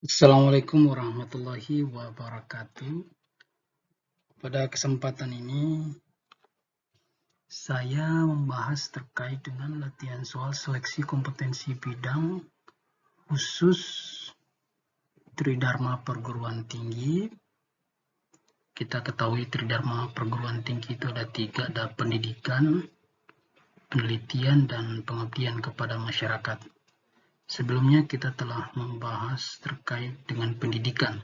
Assalamualaikum warahmatullahi wabarakatuh. Pada kesempatan ini, saya membahas terkait dengan latihan soal seleksi kompetensi bidang khusus Tridharma Perguruan Tinggi. Kita ketahui Tridharma Perguruan Tinggi itu ada 3, ada pendidikan, penelitian, dan pengabdian kepada masyarakat. Sebelumnya kita telah membahas terkait dengan pendidikan.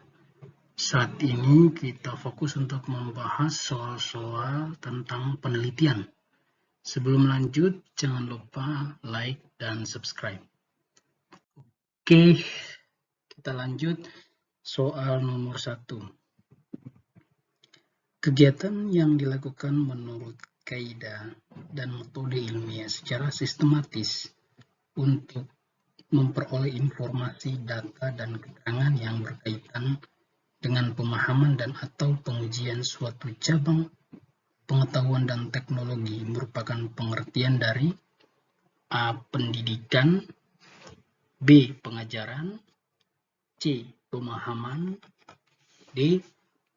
Saat ini kita fokus untuk membahas soal-soal tentang penelitian. Sebelum lanjut, jangan lupa like dan subscribe. Oke, kita lanjut soal nomor 1. Kegiatan yang dilakukan menurut kaidah dan metode ilmiah secara sistematis untuk memperoleh informasi, data, dan keterangan yang berkaitan dengan pemahaman dan atau pengujian suatu cabang pengetahuan dan teknologi merupakan pengertian dari A. Pendidikan, B. Pengajaran, C. Pemahaman, D.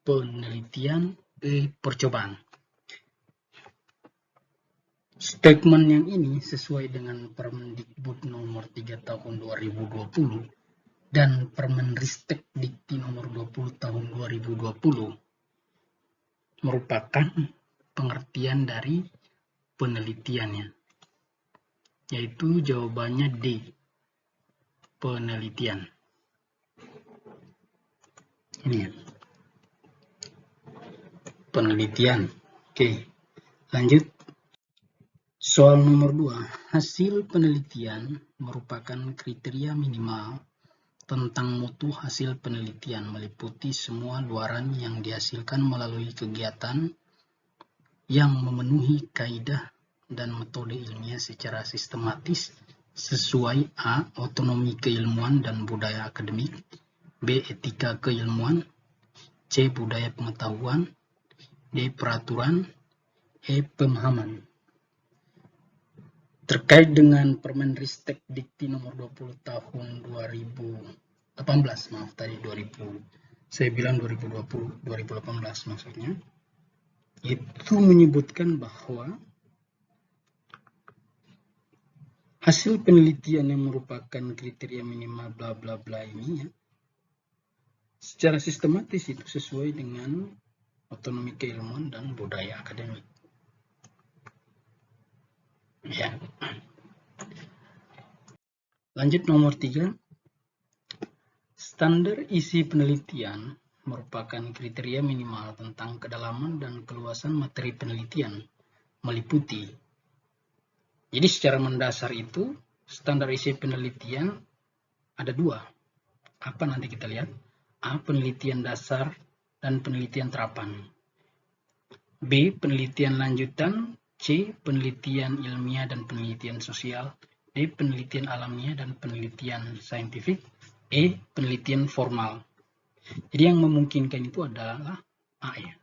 Penelitian, E. Percobaan. Statement yang ini sesuai dengan Permendikbud nomor 3 tahun 2020 dan Permenristek Dikti nomor 20 tahun 2020 merupakan pengertian dari penelitiannya, yaitu jawabannya D. Penelitian. Ini penelitian. Oke, lanjut. Soal nomor 2. Hasil penelitian merupakan kriteria minimal tentang mutu hasil penelitian meliputi semua luaran yang dihasilkan melalui kegiatan yang memenuhi kaidah dan metode ilmiah secara sistematis sesuai A. Otonomi keilmuan dan budaya akademik, B. Etika keilmuan, C. Budaya pengetahuan, D. Peraturan, E. Pemahaman. Terkait dengan Permenristek Dikti nomor 20 tahun 2018, saya bilang 2020, 2018 maksudnya, itu menyebutkan bahwa hasil penelitian yang merupakan kriteria minimal bla bla bla ini ya, secara sistematis itu sesuai dengan otonomi keilmuan dan budaya akademik. Ya. Lanjut nomor 3. Standar isi penelitian merupakan kriteria minimal tentang kedalaman dan keluasan materi penelitian meliputi. Jadi secara mendasar itu standar isi penelitian ada 2. Apa nanti kita lihat? A. Penelitian dasar dan penelitian terapan. B. Penelitian lanjutan. C. Penelitian ilmiah dan penelitian sosial. D. Penelitian alamiah dan penelitian saintifik. E. Penelitian formal. Jadi yang memungkinkan itu adalah A ya.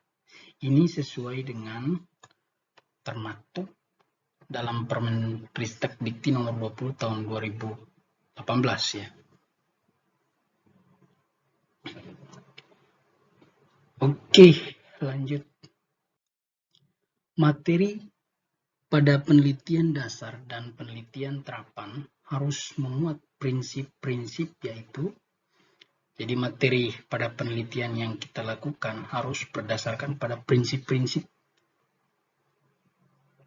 Ini sesuai dengan termaktub dalam Permenristek Dikti nomor 20 tahun 2018 ya. Oke, lanjut. Materi pada penelitian dasar dan penelitian terapan harus memuat prinsip-prinsip yaitu, jadi materi pada penelitian yang kita lakukan harus berdasarkan pada prinsip-prinsip,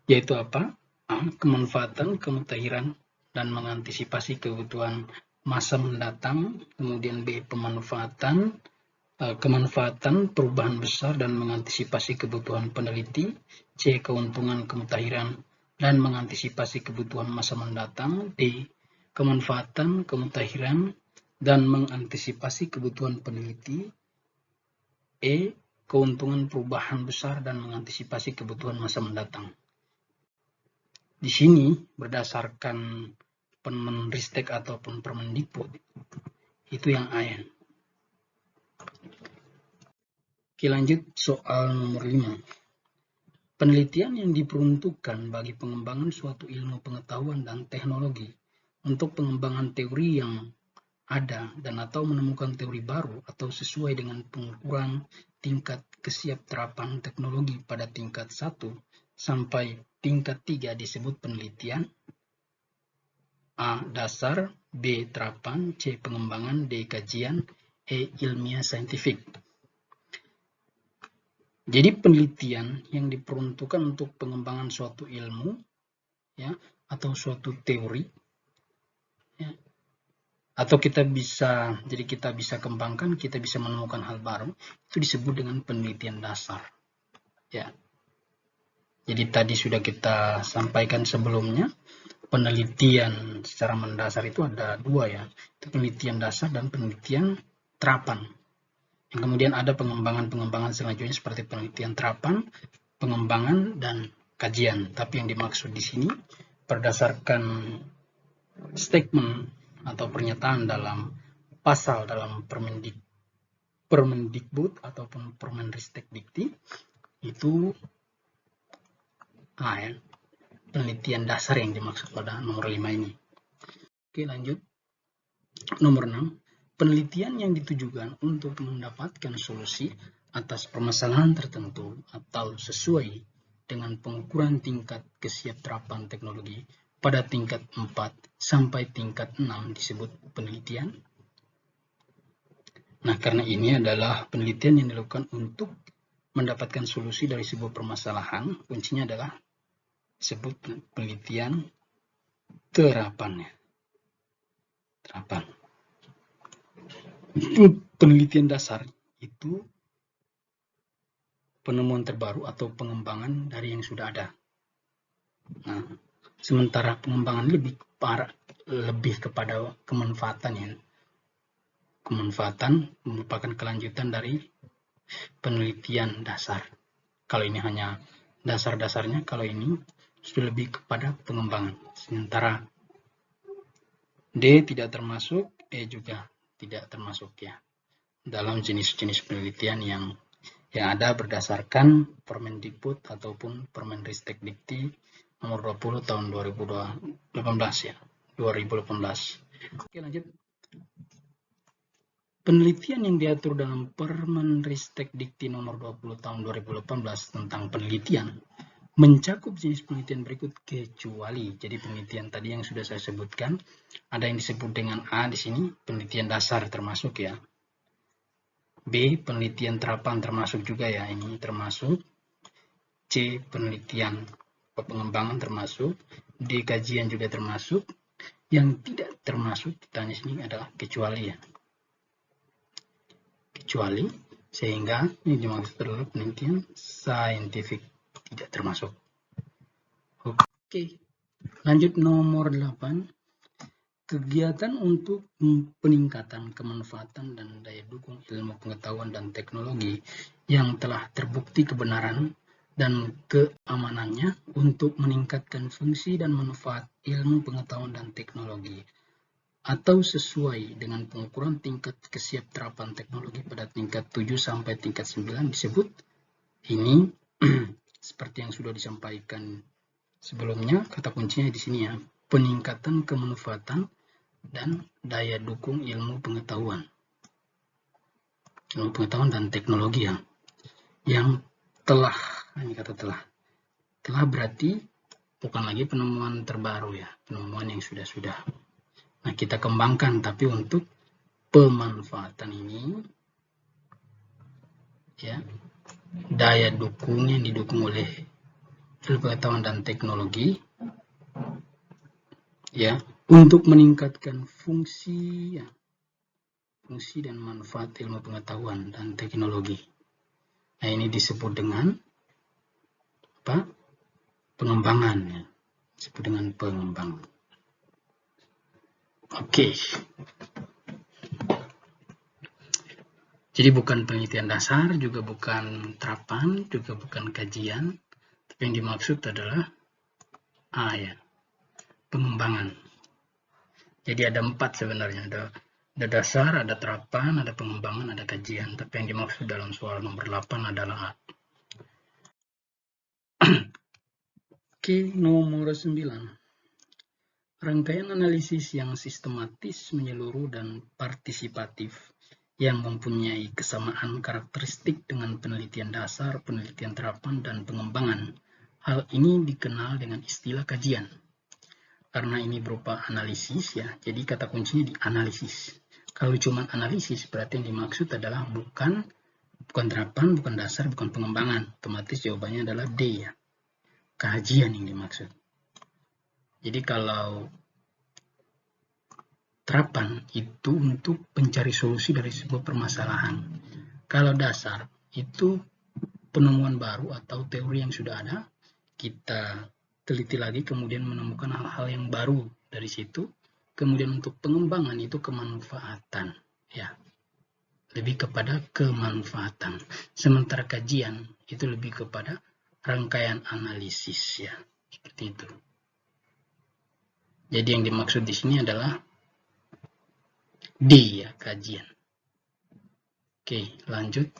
yaitu apa? A. Kemanfaatan, kemutahiran, dan mengantisipasi kebutuhan masa mendatang. Kemudian B. Kemanfaatan, perubahan besar, dan mengantisipasi kebutuhan peneliti. C. Keuntungan, kemutahiran, dan mengantisipasi kebutuhan masa mendatang. D. Kemanfaatan, kemutahiran, dan mengantisipasi kebutuhan peneliti. E. Keuntungan, perubahan besar, dan mengantisipasi kebutuhan masa mendatang. Di sini berdasarkan Permenristek ataupun Permendikbud itu yang A ya. Oke, lanjut soal nomor 5. Penelitian yang diperuntukkan bagi pengembangan suatu ilmu pengetahuan dan teknologi untuk pengembangan teori yang ada dan atau menemukan teori baru atau sesuai dengan pengukuran tingkat kesiapterapan teknologi pada tingkat 1 sampai tingkat 3 disebut penelitian. A. Dasar, B. Terapan, C. Pengembangan, D. Kajian, E. Ilmiah saintifik. Jadi penelitian yang diperuntukkan untuk pengembangan suatu ilmu, ya, atau suatu teori, ya, atau kita bisa kembangkan, kita bisa menemukan hal baru, itu disebut dengan penelitian dasar. Ya. Jadi tadi sudah kita sampaikan sebelumnya, penelitian secara mendasar itu ada dua, ya, itu penelitian dasar dan penelitian terapan. Yang kemudian ada pengembangan selanjutnya seperti penelitian terapan, pengembangan, dan kajian. Tapi yang dimaksud di sini berdasarkan statement atau pernyataan dalam pasal dalam Permendikbud ataupun Permenristekdikti itu penelitian dasar yang dimaksud pada nomor 5 ini. Oke, lanjut. Nomor 6. Penelitian yang ditujukan untuk mendapatkan solusi atas permasalahan tertentu atau sesuai dengan pengukuran tingkat kesiapterapan teknologi pada tingkat 4 sampai tingkat 6 disebut penelitian. Nah, karena ini adalah penelitian yang dilakukan untuk mendapatkan solusi dari sebuah permasalahan, kuncinya adalah disebut penelitian terapan. Terapan. Penelitian dasar itu penemuan terbaru atau pengembangan dari yang sudah ada. Nah, sementara pengembangan lebih kepada kemanfaatan, ya. Kemanfaatan merupakan kelanjutan dari penelitian dasar. Kalau ini hanya dasar-dasarnya, kalau ini sudah lebih kepada pengembangan. Sementara D tidak termasuk, E juga tidak termasuk, ya, dalam jenis-jenis penelitian yang ada berdasarkan Permendikbud ataupun Permenristekdikti nomor 20 tahun 2018, ya. 2018. Oke, lanjut. Penelitian yang diatur dalam Permenristekdikti nomor 20 tahun 2018 tentang penelitian mencakup jenis penelitian berikut kecuali. Jadi penelitian tadi yang sudah saya sebutkan, ada yang disebut dengan A di sini, penelitian dasar termasuk, ya. B, penelitian terapan termasuk juga, ya, ini termasuk. C, penelitian pengembangan termasuk. D, kajian juga termasuk. Yang tidak termasuk ditanya sini adalah kecuali, ya. Kecuali, sehingga ini dimaksud adalah penelitian saintifik, tidak termasuk. Oke, lanjut nomor 8. Kegiatan untuk peningkatan kemanfaatan dan daya dukung ilmu pengetahuan dan teknologi yang telah terbukti kebenaran dan keamanannya untuk meningkatkan fungsi dan manfaat ilmu pengetahuan dan teknologi atau sesuai dengan pengukuran tingkat kesiapterapan teknologi pada tingkat 7 sampai tingkat 9 disebut. Ini seperti yang sudah disampaikan sebelumnya, kata kuncinya di sini, ya, peningkatan kemanfaatan dan daya dukung ilmu pengetahuan dan teknologi, ya, yang telah, ini kata telah berarti bukan lagi penemuan terbaru, ya, penemuan yang sudah. Nah, kita kembangkan, tapi untuk pemanfaatan ini, ya, daya dukung yang didukung oleh ilmu pengetahuan dan teknologi, ya, untuk meningkatkan fungsi dan manfaat ilmu pengetahuan dan teknologi. Nah, ini disebut dengan apa? Pengembangan, ya. Disebut dengan pengembangan. Oke. Jadi bukan penelitian dasar, juga bukan terapan, juga bukan kajian. Tapi yang dimaksud adalah A, ya, pengembangan. Jadi ada 4 sebenarnya. Ada dasar, ada terapan, ada pengembangan, ada kajian. Tapi yang dimaksud dalam soal nomor 8 adalah A. Oke, nomor 9. Rangkaian analisis yang sistematis, menyeluruh, dan partisipatif yang mempunyai kesamaan karakteristik dengan penelitian dasar, penelitian terapan, dan pengembangan. Hal ini dikenal dengan istilah kajian. Karena ini berupa analisis ya, jadi kata kuncinya di analisis. Kalau cuma analisis, berarti yang dimaksud adalah bukan terapan, bukan dasar, bukan pengembangan. Otomatis jawabannya adalah D ya, kajian yang dimaksud. Jadi kalau terapan itu untuk mencari solusi dari sebuah permasalahan. Kalau dasar itu penemuan baru atau teori yang sudah ada, kita teliti lagi kemudian menemukan hal-hal yang baru dari situ. Kemudian untuk pengembangan itu kemanfaatan, ya, lebih kepada kemanfaatan. Sementara kajian itu lebih kepada rangkaian analisis, ya, seperti itu. Jadi yang dimaksud di sini adalah D ya, kajian. Oke, lanjut.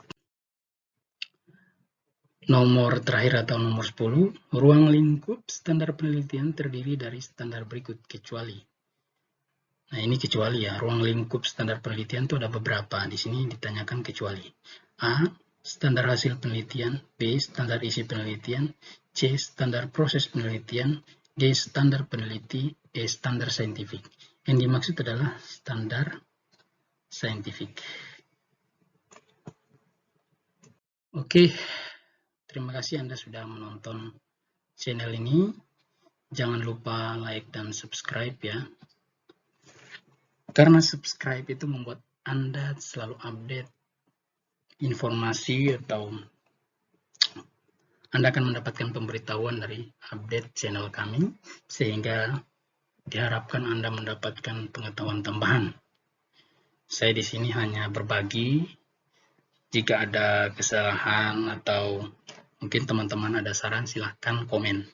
Nomor terakhir atau nomor 10, ruang lingkup standar penelitian terdiri dari standar berikut kecuali. Nah, ini kecuali ya, ruang lingkup standar penelitian itu ada beberapa. Di sini ditanyakan kecuali. A, standar hasil penelitian. B, standar isi penelitian. C, standar proses penelitian. D, standar peneliti. E, standar saintifik. Yang dimaksud adalah standar saintifik. Oke, terima kasih Anda sudah menonton channel ini. Jangan lupa like dan subscribe ya. Karena subscribe itu membuat Anda selalu update informasi atau Anda akan mendapatkan pemberitahuan dari update channel kami, sehingga diharapkan Anda mendapatkan pengetahuan tambahan. Saya di sini hanya berbagi. Jika ada kesalahan atau mungkin teman-teman ada saran, silahkan komen.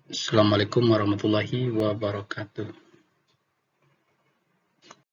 Assalamualaikum warahmatullahi wabarakatuh.